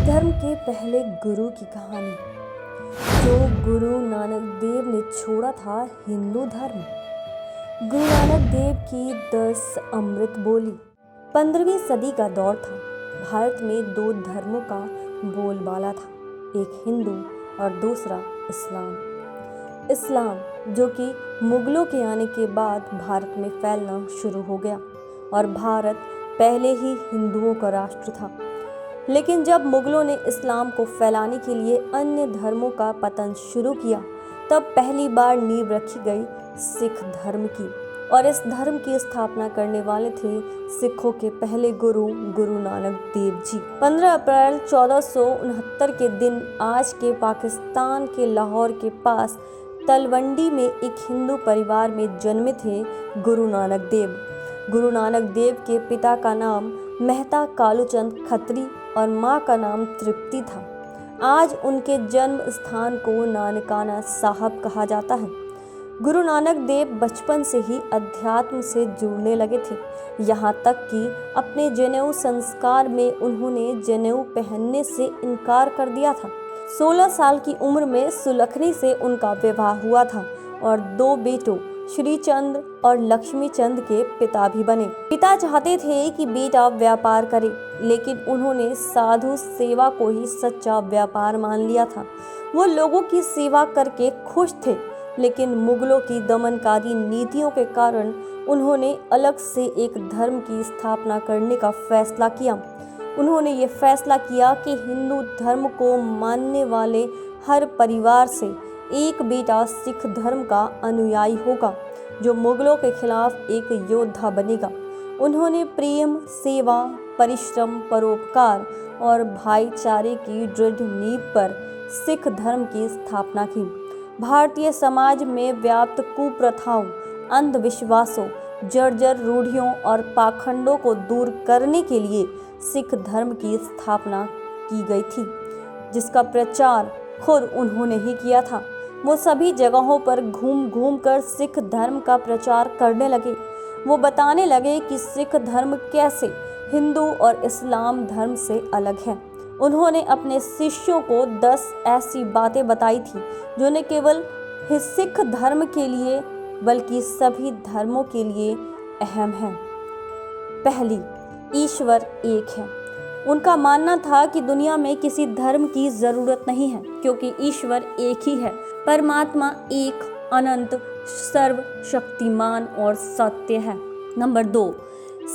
धर्म के पहले गुरु की कहानी। जो गुरु नानक देव ने छोड़ा था हिंदू धर्म। गुरु नानक देव की 10 अमृत बोली। 15वीं सदी का दौर था। भारत में 2 धर्मों का बोलबाला था, एक हिंदू और दूसरा इस्लाम। इस्लाम जो कि मुगलों के आने के बाद भारत में फैलना शुरू हो गया और भारत पहले ही हिंदुओं का राष्ट्र था। लेकिन जब मुगलों ने इस्लाम को फैलाने के लिए अन्य धर्मों का पतन शुरू किया, तब पहली बार नींव रखी गई सिख धर्म की, और इस धर्म की स्थापना करने वाले थे सिखों के पहले गुरु गुरु नानक देव जी। 15 अप्रैल 1469 के दिन आज के पाकिस्तान के लाहौर के पास तलवंडी में एक हिंदू परिवार में जन्मे थे गुरु नानक देव। गुरु नानक देव के पिता का नाम मेहता कालूचंद खत्री और माँ का नाम तृप्ति था। आज उनके जन्म स्थान को नानकाना साहब कहा जाता है। गुरु नानक देव बचपन से ही अध्यात्म से जुड़ने लगे थे, यहाँ तक कि अपने जनेऊ संस्कार में उन्होंने जनेऊ पहनने से इनकार कर दिया था। 16 साल की उम्र में सुलखनी से उनका विवाह हुआ था और 2 बेटों श्री चंद्र और लक्ष्मी चंद के पिता भी बने। पिता चाहते थे कि बेटा व्यापार करे, लेकिन उन्होंने साधु सेवा को ही सच्चा व्यापार मान लिया था। वो लोगों की सेवा करके खुश थे, लेकिन मुगलों की दमनकारी नीतियों के कारण उन्होंने अलग से एक धर्म की स्थापना करने का फैसला किया। उन्होंने ये फैसला किया कि हिंदू धर्म को मानने वाले हर परिवार से एक बेटा सिख धर्म का अनुयायी होगा, जो मुगलों के खिलाफ एक योद्धा बनेगा। उन्होंने प्रेम, सेवा, परिश्रम, परोपकार और भाईचारे की दृढ़ नींव पर सिख धर्म की स्थापना की। भारतीय समाज में व्याप्त कुप्रथाओं, अंधविश्वासों, जर्जर रूढ़ियों और पाखंडों को दूर करने के लिए सिख धर्म की स्थापना की गई थी, जिसका प्रचार खुद उन्होंने ही किया था। वो सभी जगहों पर घूम घूम कर सिख धर्म का प्रचार करने लगे। वो बताने लगे कि सिख धर्म कैसे हिंदू और इस्लाम धर्म से अलग है। उन्होंने अपने शिष्यों को 10 ऐसी बातें बताई थी जो न केवल सिख धर्म के लिए बल्कि सभी धर्मों के लिए अहम है। पहली, ईश्वर एक है। उनका मानना था कि दुनिया में किसी धर्म की जरूरत नहीं है, क्योंकि ईश्वर एक ही है। परमात्मा एक, अनंत, सर्वशक्तिमान और सत्य है। नंबर 2,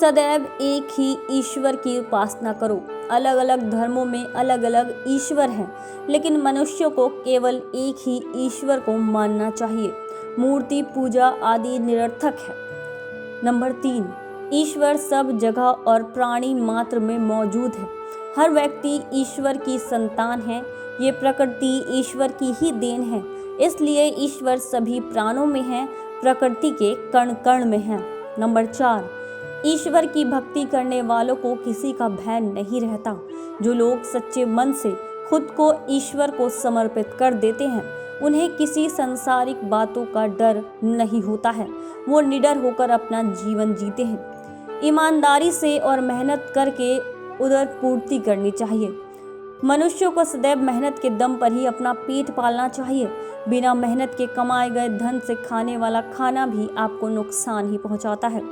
सदैव एक ही ईश्वर की उपासना करो। अलग अलग धर्मों में अलग अलग ईश्वर हैं, लेकिन मनुष्यों को केवल एक ही ईश्वर को मानना चाहिए। मूर्ति पूजा आदि निरर्थक है। नंबर 3, ईश्वर सब जगह और प्राणी मात्र में मौजूद है। हर व्यक्ति ईश्वर की संतान है। ये प्रकृति ईश्वर की ही देन है, इसलिए ईश्वर सभी प्राणों में है, प्रकृति के कण कण में है। नंबर 4, ईश्वर की भक्ति करने वालों को किसी का भय नहीं रहता। जो लोग सच्चे मन से खुद को ईश्वर को समर्पित कर देते हैं, उन्हें किसी सांसारिक बातों का डर नहीं होता है। वो निडर होकर अपना जीवन जीते हैं। ईमानदारी से और मेहनत करके उदर पूर्ति करनी चाहिए। मनुष्यों को सदैव मेहनत के दम पर ही अपना पेट पालना चाहिए। बिना मेहनत के कमाए गए धन से खाने वाला खाना भी आपको नुकसान ही पहुंचाता है।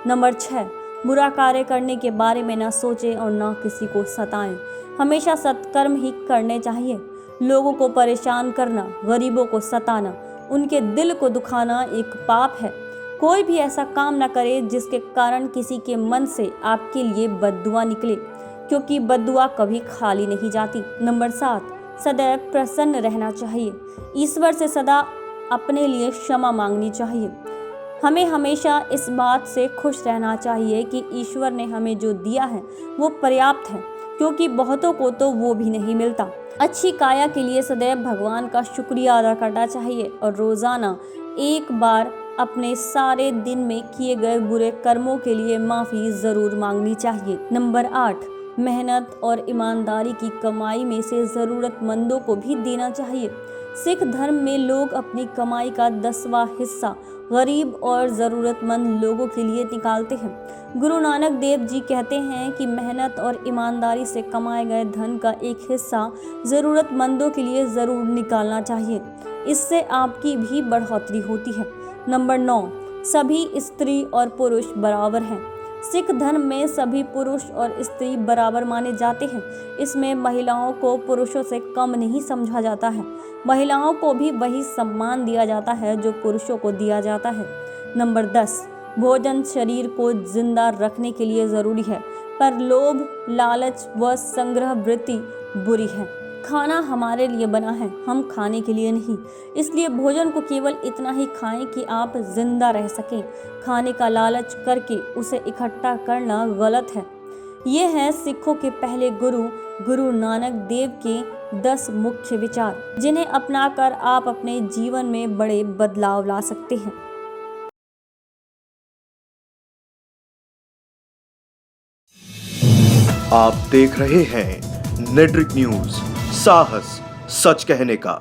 नंबर 6, बुरा कार्य करने के बारे में ना सोचें और ना किसी को सताएं। हमेशा सत्कर्म ही करने चाहिए। लोगों को परेशान करना, गरीबों को सताना, उनके दिल को दुखाना एक पाप है। कोई भी ऐसा काम ना करे जिसके कारण किसी के मन से आपके लिए बद्दुआ निकले, क्योंकि बद्दुआ कभी खाली नहीं जाती। नंबर 7, सदैव प्रसन्न रहना चाहिए। ईश्वर से सदा अपने लिए क्षमा मांगनी चाहिए। हमें हमेशा इस बात से खुश रहना चाहिए कि ईश्वर ने हमें जो दिया है वो पर्याप्त है, क्योंकि बहुतों को तो वो भी नहीं मिलता। अच्छी काया के लिए सदैव भगवान का शुक्रिया अदा करना चाहिए और रोजाना एक बार अपने सारे दिन में किए गए बुरे कर्मों के लिए माफ़ी ज़रूर मांगनी चाहिए। नंबर 8, मेहनत और ईमानदारी की कमाई में से ज़रूरतमंदों को भी देना चाहिए। सिख धर्म में लोग अपनी कमाई का 10वां हिस्सा गरीब और ज़रूरतमंद लोगों के लिए निकालते हैं। गुरु नानक देव जी कहते हैं कि मेहनत और ईमानदारी से कमाए गए धन का एक हिस्सा ज़रूरतमंदों के लिए ज़रूर निकालना चाहिए, इससे आपकी भी बढ़ोतरी होती है। नंबर 9, सभी स्त्री और पुरुष बराबर हैं। सिख धर्म में सभी पुरुष और स्त्री बराबर माने जाते हैं। इसमें महिलाओं को पुरुषों से कम नहीं समझा जाता है। महिलाओं को भी वही सम्मान दिया जाता है जो पुरुषों को दिया जाता है। नंबर 10, भोजन शरीर को जिंदा रखने के लिए ज़रूरी है, पर लोभ, लालच व संग्रह वृत्ति बुरी है। खाना हमारे लिए बना है, हम खाने के लिए नहीं। इसलिए भोजन को केवल इतना ही खाएं कि आप जिंदा रह सकें। खाने का लालच करके उसे इकट्ठा करना गलत है। ये हैं सिखों के पहले गुरु नानक देव के 10 मुख्य विचार, जिन्हें अपनाकर आप अपने जीवन में बड़े बदलाव ला सकते हैं। आप देख रहे हैं नेट्रिक न्यूज, साहस सच कहने का।